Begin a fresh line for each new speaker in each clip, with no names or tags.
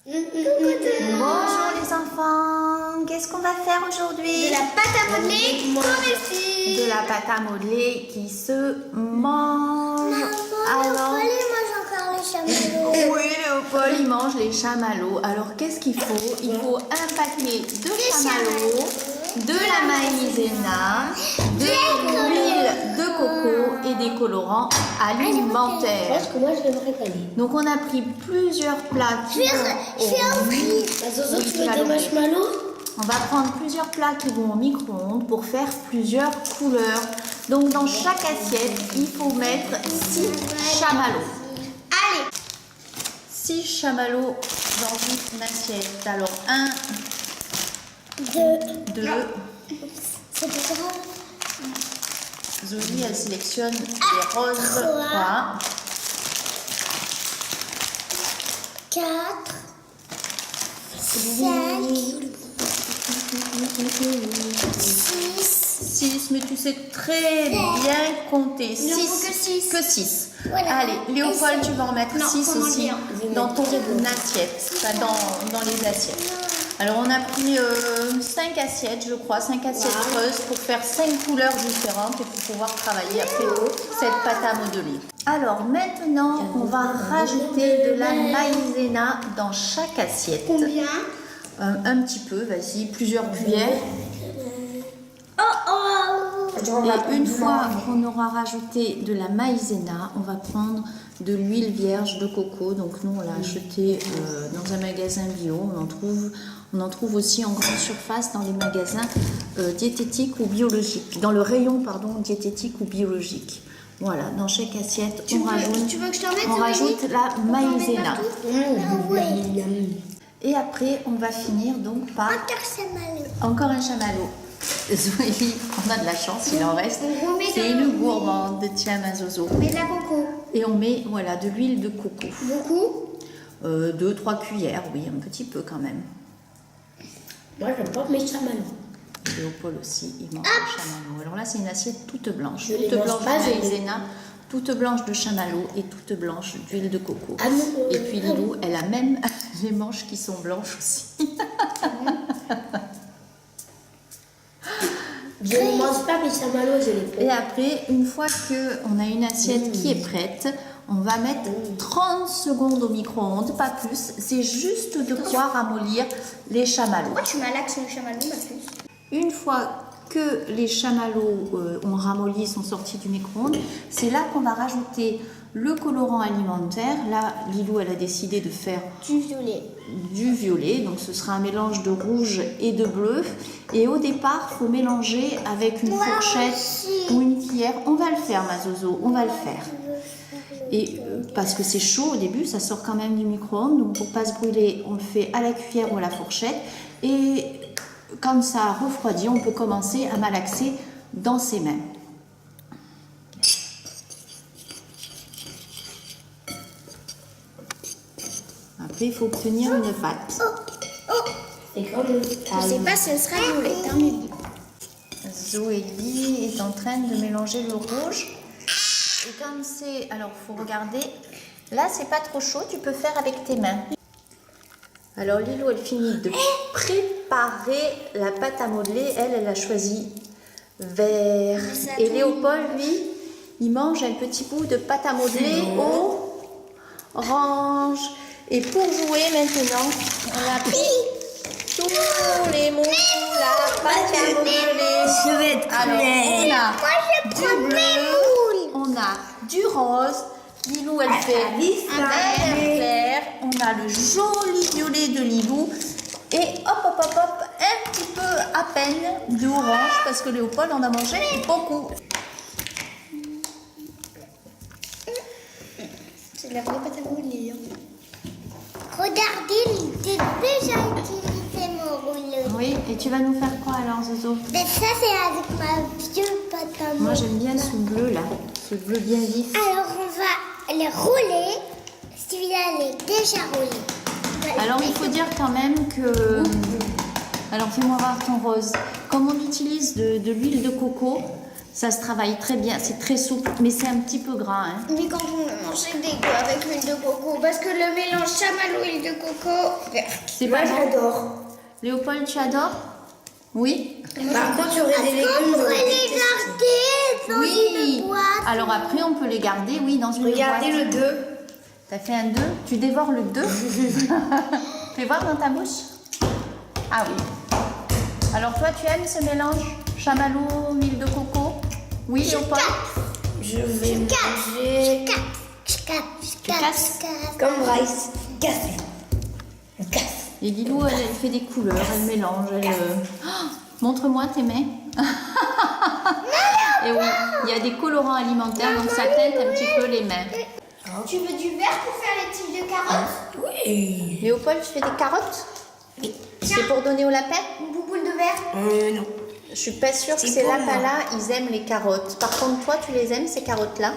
Bonjour les enfants, qu'est-ce qu'on va faire aujourd'hui?
De la pâte à modeler comme ici.
De la pâte à modeler qui se mange.
Maman,
Alors,
mange encore les chamallows.
oui, Léopold, il mange les chamallows. Alors, qu'est-ce qu'il faut? Il faut un paquet de chamallows, de la maïzena, de l'huile de coco et des colorants alimentaires.
Je pense que moi je vais me régaler.
Donc, on a pris plusieurs plats qui vont
Je vais ouvrir.
Zozo,
Oui,
tu
tu
veux
vas
des
l'ouvrir.
marshmallows?
On va prendre plusieurs plats qui vont au micro-ondes pour faire plusieurs couleurs. Donc dans chaque assiette, il faut mettre 6 chamallows.
Allez.
6 chamallows dans une assiette. Alors 1, 2,
C'est pas grave.
Zoé elle sélectionne les roses. 3,
4, 5, 6.
6, mais tu sais très bien compter.
Il en faut que 6.
Que 6.
Voilà.
Allez, Léopold, tu vas en mettre
Non,
6
faut m'en
aussi
dire.
dans ton assiette, enfin, dans les assiettes. Alors, on a pris 5 assiettes, je crois, 5 assiettes creuses pour faire 5 couleurs différentes et pour pouvoir travailler après cette pâte à modeler. Alors, maintenant, on va rajouter de la maïzena dans chaque assiette.
Combien?
Un petit peu, vas-y, plusieurs cuillères. Et une fois qu'on aura rajouté de la maïzena, on va prendre de l'huile vierge de coco. Donc nous, on l'a acheté dans un magasin bio. On en trouve aussi en grande surface dans les magasins diététiques ou biologiques. Dans le rayon, pardon, diététique ou biologique. Voilà, dans chaque assiette,
Tu veux que je t'en mette,
on
Zoé?
rajoute la maïzena.
Oui.
Et après, on va finir donc par
Encore chamallow.
encore un chamallow. Zoé, on a de la chance, il en reste.
On remet
C'est
dans
une
l'huile.
gourmande, tiens ma Zozo.
On met de la coco.
Et on met voilà, de l'huile de coco.
Beaucoup?
2-3 cuillères, oui, un petit peu quand même.
Moi j'aime pas mes chamallows.
Léopold aussi, il mange le chamallow. Alors là, c'est une assiette toute blanche.
Je les
Toute
mange
blanche
pas,
de
je les-
maïzena, toute blanche de chamallow et toute blanche d'huile de coco.
Ah non,
Et puis Lilou, elle a même les manches qui sont blanches aussi.
Je ne mange pas mes chamallows, je les prends.
Et après, une fois qu'on a une assiette qui est prête, on va mettre 30 secondes au micro-ondes, pas plus. C'est juste de quoi ramollir les chamallows.
Pourquoi tu malaxes le chamallow, ma puce?
Une fois que les chamallows ont ramolli, sont sortis du micro-ondes, c'est là qu'on va rajouter le colorant alimentaire. Là, Lilou, elle a décidé de faire
Du violet.
du violet, donc ce sera un mélange de rouge et de bleu. Et au départ, il faut mélanger avec une fourchette ou une cuillère. On va le faire, ma Zozo, on va le faire. Et parce que c'est chaud au début, ça sort quand même du micro-ondes, donc pour pas se brûler, on le fait à la cuillère ou à la fourchette. Et quand ça refroidit, on peut commencer à malaxer dans ses mains. Après, il faut obtenir une pâte.
C'est comme
Je sais pas si elle sera violette, hein, mais bon.
Zoélie est en train de mélanger le rouge. Et comme c'est... Alors, il faut regarder. Là, c'est pas trop chaud. Tu peux faire avec tes mains. Alors, Lilou, elle finit de préparer la pâte à modeler. Elle a choisi vert. Et Léopold, lui, il mange un petit bout de pâte à modeler au orange. Et pour jouer maintenant, on a pris tous les mots, la pâte à modeler.
Je vais être
Alors, on a
je
du
prends
bleu,
mes
on a du rose. Lilou, elle fait un vert clair. On a le joli violet de Lilou. Et hop, un petit peu à peine d'orange parce que Léopold en a mangé beaucoup.
C'est de la vraie pâte à modeler. Regardez, j'ai déjà utilisé mon rouleau.
Oui, et tu vas nous faire quoi alors, Zozo?
Mais ça, c'est avec ma vieux pâte à modeler.
Moi, j'aime bien ce bleu là, ce bleu bien vif.
Alors, on va les rouler. Celui-là, elle est déjà roulée.
Alors, il faut dire quand même que... Alors, fais-moi voir ton rose. Comme on utilise de l'huile de coco, Ça se travaille très bien, c'est très souple, mais c'est un petit peu gras. Hein.
Mais quand on le mange, c'est dégueu avec l'huile de coco. Parce que le mélange chamallow huile de coco.
C'est
Moi,
pas bon.
j'adore.
Léopold, tu adores? Oui.
Par contre, j'aurais des légumes.
On
j'aurais
pourrait les
détesté.
garder dans
Oui.
une boîte.
Alors après, on peut les garder, oui, dans une
Regardez
boîte.
le 2.
T'as fait un 2? Tu dévores le 2? Fais voir dans ta bouche. Ah oui. Alors toi, tu aimes ce mélange chamallow, huile de coco? Oui, Léopold?
Je vais manger
Je
casses
comme Bryce. Casse. Je casse.
Et Lilou, elle fait des couleurs, elle mélange. Oh, montre-moi tes mains. Et oui, il y a des colorants alimentaires, donc ça teinte un petit peu les mains.
Tu veux du verre pour faire les tiges de carottes?
Oui.
Léopold, tu fais des carottes?
Oui.
C'est pour donner au lapin?
Une bouboule de verre?
Non.
Je suis pas sûre que
C'est
ces
pour
lapins-là, ils aiment les carottes. Par contre, toi, tu les aimes, ces carottes-là?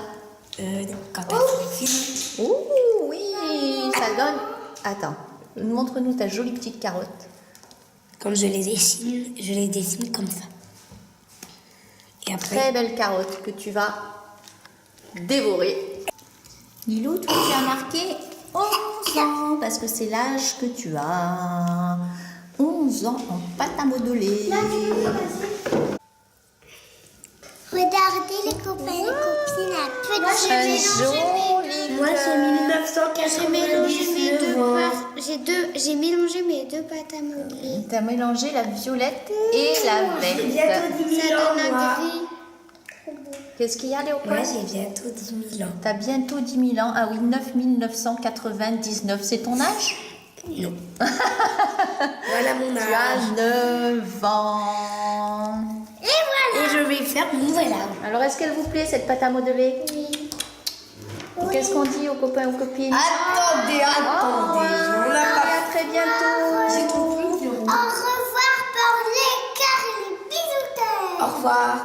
Non. Quand t'as fini.
Ouh, oui, ça donne... Attends, montre-nous ta jolie petite carotte.
Quand je les dessine comme ça. Et après,
Très belle carotte que tu vas dévorer. Lilou, toi, tu as marqué 11 ans, parce que c'est l'âge que tu as. 11 ans en pâte à modeler.
Regardez les copains et les copines à petit.
Un joli
moi c'est
J'ai mélangé mes
1999
deux
ans.
pâtes. J'ai mélangé mes deux pâtes à modeler.
Tu as mélangé la violette et la
J'ai
verte.
bientôt 10
Ça
000 ans,
donne un
moi.
gris.
Qu'est-ce qu'il y a, Léopold?
Moi, j'ai bientôt 10 000 ans.
Tu as bientôt 10 000 ans. Ah oui, 9 999. C'est ton âge?
Non. Voilà mon
Tu as
âge.
9 ans.
Et je vais faire mon nouvel âge.
Alors, est-ce qu'elle vous plaît, cette pâte à modeler? Qu'est-ce qu'on dit aux copains, aux copines?
Attendez,
Au revoir,
on a pas...
et à très bientôt.
J'ai tout pris,
Au revoir pour les cœurs et les bisous.
Au revoir.